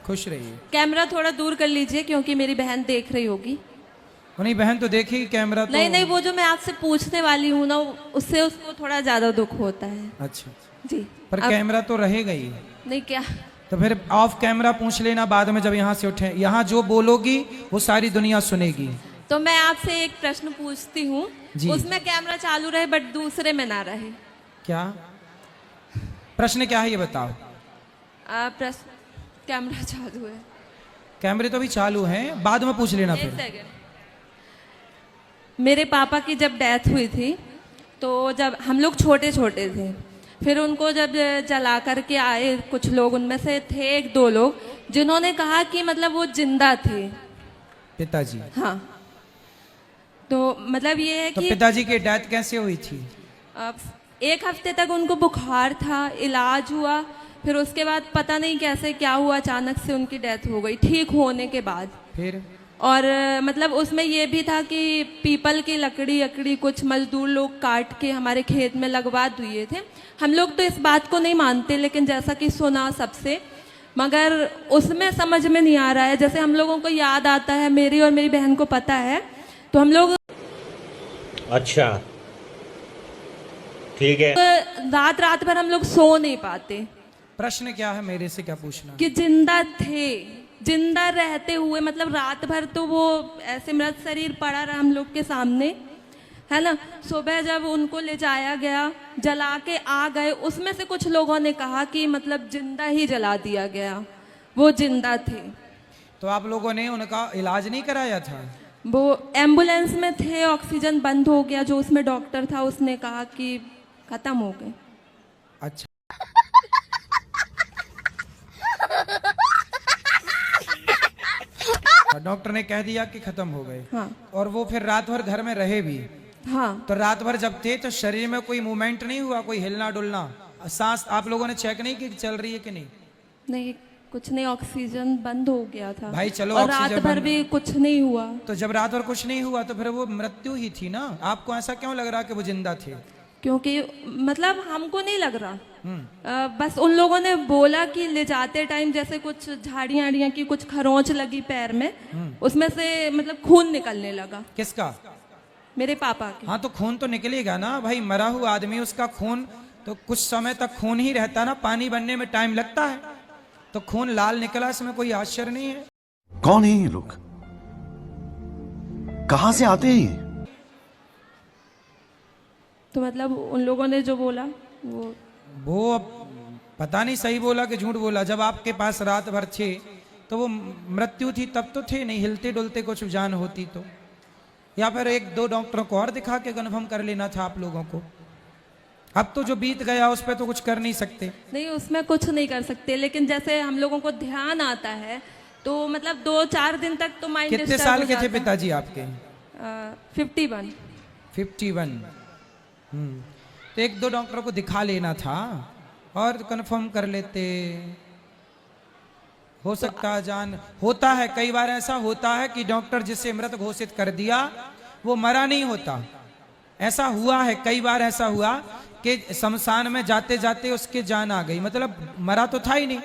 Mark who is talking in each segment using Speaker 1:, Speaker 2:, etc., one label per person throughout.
Speaker 1: खुश रहिए।
Speaker 2: कैमरा थोड़ा दूर कर लीजिए क्योंकि मेरी बहन देख रही होगी।
Speaker 1: नहीं बहन तो देखेगी कैमरा तो।
Speaker 2: नहीं नहीं, वो जो मैं आपसे पूछने वाली हूँ ना, उससे उसको थोड़ा ज्यादा दुख होता है।
Speaker 1: अच्छा
Speaker 2: जी।
Speaker 1: पर
Speaker 2: अब
Speaker 1: कैमरा तो रहेगा ही।
Speaker 2: नहीं क्या?
Speaker 1: तो फिर ऑफ कैमरा पूछ लेना बाद में जब यहाँ से उठे। यहाँ जो बोलोगी वो सारी दुनिया सुनेगी।
Speaker 2: तो मैं आपसे एक प्रश्न पूछती हूँ,
Speaker 1: जी।
Speaker 2: उसमें कैमरा चालू रहे बट दूसरे में ना रहे।
Speaker 1: क्या प्रश्न क्या है ये बताओ।
Speaker 2: प्रश्न, कैमरा चालू है।
Speaker 1: कैमरे तो भी चालू हैं, बाद में पूछ लेना
Speaker 2: एक
Speaker 1: फिर।
Speaker 2: सेकंड। मेरे पापा की जब डेथ हुई थी तो जब हम लोग छोटे छोटे थे, फिर उनको जब जला करके आए कुछ लोग, उनमें से थे एक दो लोग जिन्होंने कहा कि मतलब वो जिंदा थे।
Speaker 1: पिताजी।
Speaker 2: हाँ, तो मतलब ये है
Speaker 1: तो
Speaker 2: कि
Speaker 1: पिताजी की डेथ कैसे हुई थी?
Speaker 2: एक हफ्ते तक उनको बुखार था, इलाज हुआ, फिर उसके बाद पता नहीं कैसे क्या हुआ, अचानक से उनकी डेथ हो गई ठीक होने के बाद।
Speaker 1: फिर
Speaker 2: और मतलब उसमें ये भी था कि पीपल की लकड़ी कुछ मजदूर लोग काट के हमारे खेत में लगवा दिए थे। हम लोग तो इस बात को नहीं मानते, लेकिन जैसा कि सुना सबसे, मगर उसमें समझ में नहीं आ रहा है। जैसे हम लोगों को याद आता है, मेरी और मेरी बहन को पता है, तो हम लोग
Speaker 3: अच्छा ठीक है।
Speaker 2: रात रात भर हम लोग सो नहीं पाते
Speaker 1: प्रश्न क्या है मेरे से क्या पूछना?
Speaker 2: कि जिंदा थे, जिंदा रहते हुए, मतलब रात भर तो वो ऐसे मृत शरीर पड़ा रहा हम लोग के सामने, है ना। सुबह जब उनको ले जाया गया, जला के आ गए, उसमें से कुछ लोगों ने कहा कि मतलब जिंदा ही जला दिया गया, वो जिंदा थे।
Speaker 1: तो आप लोगों ने उनका इलाज नहीं कराया था?
Speaker 2: वो एम्बुलेंस में थे, ऑक्सीजन बंद हो गया, जो उसमें डॉक्टर था उसने कहा कि खत्म हो गए।
Speaker 1: अच्छा डॉक्टर ने कह दिया कि खत्म हो गए।
Speaker 2: हाँ।
Speaker 1: और वो फिर रात भर घर में रहे भी?
Speaker 2: हाँ।
Speaker 1: तो रात भर जब थे तो शरीर में कोई मूवमेंट नहीं हुआ, कोई हिलना डुलना, सांस आप लोगों ने चेक नहीं की चल रही है कि नहीं?
Speaker 2: नहीं, कुछ नहीं, ऑक्सीजन बंद हो गया था
Speaker 1: भाई चलो,
Speaker 2: और रात
Speaker 1: ऑक्सीजन
Speaker 2: भर
Speaker 1: बंद-
Speaker 2: भी कुछ नहीं हुआ।
Speaker 1: तो जब रात भर कुछ नहीं हुआ तो फिर वो मृत्यु ही थी ना। आपको ऐसा क्यों लग रहा कि वो जिंदा थे?
Speaker 2: क्योंकि मतलब हमको नहीं लग रहा, बस उन लोगों ने बोला कि ले जाते टाइम जैसे कुछ झाड़ियाँ आड़ियाँ की कुछ खरोंच लगी पैर में, उसमें से मतलब खून निकलने लगा।
Speaker 1: किसका?
Speaker 2: मेरे पापा के।
Speaker 1: हाँ तो खून तो निकलेगा ना भाई, मरा हुआ आदमी उसका खून तो कुछ समय तक खून ही रहता ना, पानी बनने में टाइम लगता है, तो खून लाल निकला, इसमें कोई आश्चर्य नहीं है।
Speaker 4: कौन है ये लोग? कहां से आते हैं ये?
Speaker 2: तो मतलब उन लोगों ने जो बोला
Speaker 1: वो अब पता नहीं सही बोला कि झूठ बोला। जब आपके पास रात भर थे तो वो मृत्यु थी तब तो थे नहीं, हिलते डुलते कुछ जान होती तो, या फिर एक दो डॉक्टरों को और दिखा के कन्फर्म कर लेना था आप लोगों को। अब तो जो बीत गया उस पर तो कुछ कर नहीं सकते।
Speaker 2: नहीं, उसमें कुछ नहीं कर सकते, लेकिन जैसे हम लोगों को ध्यान आता है तो मतलब 2-4 दिन तक तो माइंड
Speaker 1: कितने साल के थे पिताजी आपके?
Speaker 2: 51।
Speaker 1: 51। तो एक दो डॉक्टरों को दिखा लेना था और कंफर्म कर लेते। हो सकता है जान, होता है कई बार ऐसा होता है कि डॉक्टर जिसे मृत घोषित कर दिया वो मरा नहीं होता। ऐसा हुआ है कई बार, ऐसा हुआ कि शमशान में जाते जाते उसके जान आ गई, मतलब मरा तो था ही नहीं,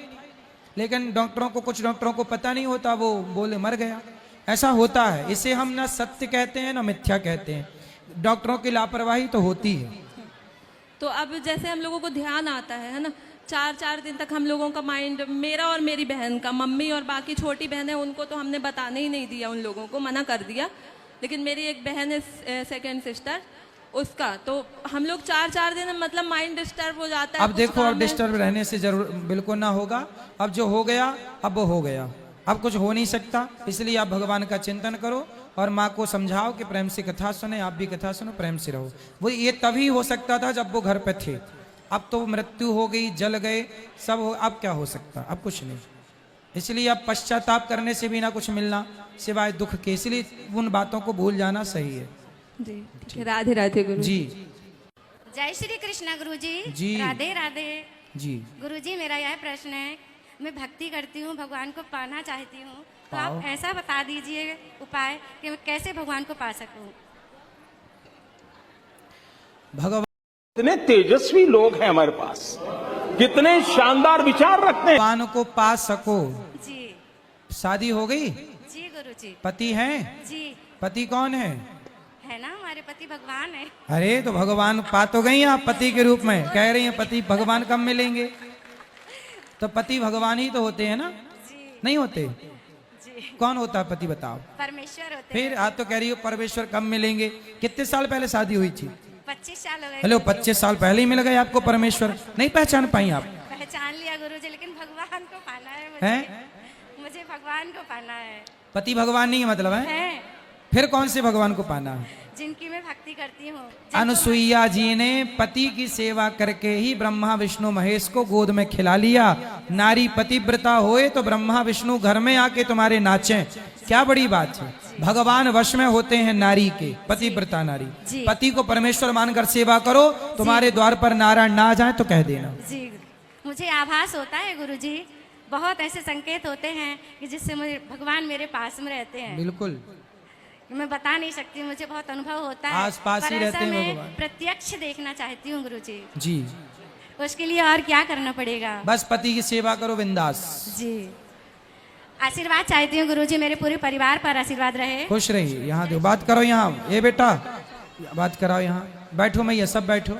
Speaker 1: लेकिन डॉक्टरों को, कुछ डॉक्टरों को पता नहीं होता, वो बोले मर गया। ऐसा होता है, इसे हम ना सत्य कहते हैं ना मिथ्या कहते हैं, डॉक्टरों की लापरवाही तो होती है।
Speaker 2: तो अब जैसे हम लोगों को ध्यान आता है ना, 4-4 दिन तक हम लोगों का माइंड, मेरा और मेरी बहन का, मम्मी और बाकी छोटी बहन है उनको तो हमने बताने ही नहीं दिया, उन लोगों को मना कर दिया, लेकिन मेरी एक बहन है सेकंड सिस्टर, उसका तो हम लोग 4-4 दिन मतलब माइंड डिस्टर्ब हो जाता है।
Speaker 1: अब देखो, अब डिस्टर्ब रहने से जरूर बिल्कुल ना होगा। अब जो हो गया अब वो हो गया, अब कुछ हो नहीं सकता, इसलिए आप भगवान का चिंतन करो और माँ को समझाओ कि प्रेम से कथा सुने, आप भी कथा सुनो, प्रेम से रहो। वो ये तभी हो सकता था जब वो घर पे थे, अब तो मृत्यु हो गई, जल गए सब हो, अब क्या हो सकता, अब कुछ नहीं। इसलिए अब पश्चाताप करने से भी ना कुछ मिलना सिवाय दुख के, इसलिए उन बातों को भूल जाना सही है।
Speaker 2: जी, राधे राधे गुरु
Speaker 1: जी।
Speaker 5: जय श्री कृष्णा गुरुजी।
Speaker 1: जी।
Speaker 5: राधे राधे
Speaker 1: जी।
Speaker 5: गुरुजी, मेरा यह प्रश्न है, मैं भक्ति करती हूँ, भगवान को पाना चाहती हूँ, तो
Speaker 1: पाओ।
Speaker 5: आप ऐसा बता दीजिए उपाय कि मैं कैसे भगवान को पा सकूं।
Speaker 1: भगवान
Speaker 6: कितने तेजस्वी लोग हैं हमारे पास, कितने शानदार विचार रखते हैं।
Speaker 1: को पा सको
Speaker 5: जी।
Speaker 1: शादी हो गई?
Speaker 5: जी गुरुजी।
Speaker 1: पति हैं?
Speaker 5: जी
Speaker 1: पति कौन है?
Speaker 5: है ना, हमारे पति भगवान है।
Speaker 1: अरे तो भगवान पा तो गई आप पति के रूप में, कह रही हैं पति भगवान कब मिलेंगे? तो पति भगवान ही तो होते हैं ना?
Speaker 5: जी
Speaker 1: नहीं होते?
Speaker 5: जी।
Speaker 1: कौन होता है पति बताओ?
Speaker 5: परमेश्वर होते
Speaker 1: फिर
Speaker 5: हैं।
Speaker 1: आज तो कह रही हो परमेश्वर कब मिलेंगे? कितने साल पहले शादी हुई थी?
Speaker 5: 25 साल हो गए।
Speaker 1: हेलो 25 साल पहले ही मिल गए आपको परमेश्वर? नहीं पहचान पाई आप?
Speaker 5: पहचान लिया गुरुजी, लेकिन भगवान को पाना है मुझे।
Speaker 1: हैं?
Speaker 5: मुझे भगवान को पाना है।
Speaker 1: पति भगवान नहीं है मतलब है?
Speaker 5: हैं
Speaker 1: फिर कौन से भगवान को पाना है?
Speaker 5: जिनकी मैं भक्ति करती हूँ।
Speaker 1: अनुसुईया जी ने पति की सेवा करके ही ब्रह्मा विष्णु महेश को गोद में खिला लिया। नारी पतिव्रता होए तो ब्रह्मा विष्णु घर में आके तुम्हारे नाचें, क्या बड़ी बात है। भगवान वश में होते हैं नारी के, पतिव्रता नारी।
Speaker 5: जी।
Speaker 1: पति को परमेश्वर मानकर सेवा करो, तुम्हारे द्वार पर नारायण ना जाए तो कह देना।
Speaker 5: जी मुझे आभास होता है गुरुजी, बहुत ऐसे संकेत होते हैं कि जिससे मुझे भगवान मेरे पास में रहते हैं।
Speaker 1: बिल्कुल
Speaker 5: मैं बता नहीं सकती, मुझे बहुत अनुभव होता है।
Speaker 1: आसपास ही
Speaker 5: पर
Speaker 1: रहते
Speaker 5: ऐसा
Speaker 1: हैं
Speaker 5: मैं
Speaker 1: भगवान।
Speaker 5: प्रत्यक्ष देखना चाहती हूँ गुरुजी।
Speaker 1: जी।
Speaker 5: उसके लिए और क्या करना पड़ेगा?
Speaker 1: बस पति की सेवा करो बिंदास।
Speaker 5: जी आशीर्वाद चाहती हूँ गुरुजी, मेरे पूरे परिवार पर आशीर्वाद रहे।
Speaker 1: खुश रहिए। यहाँ दो बात करो, यहाँ ये बेटा बात कराओ, यहाँ बैठो मैया सब बैठो।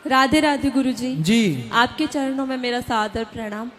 Speaker 2: राधे राधे गुरुजी।
Speaker 1: जी
Speaker 2: आपके चरणों में मेरा सादर प्रणाम।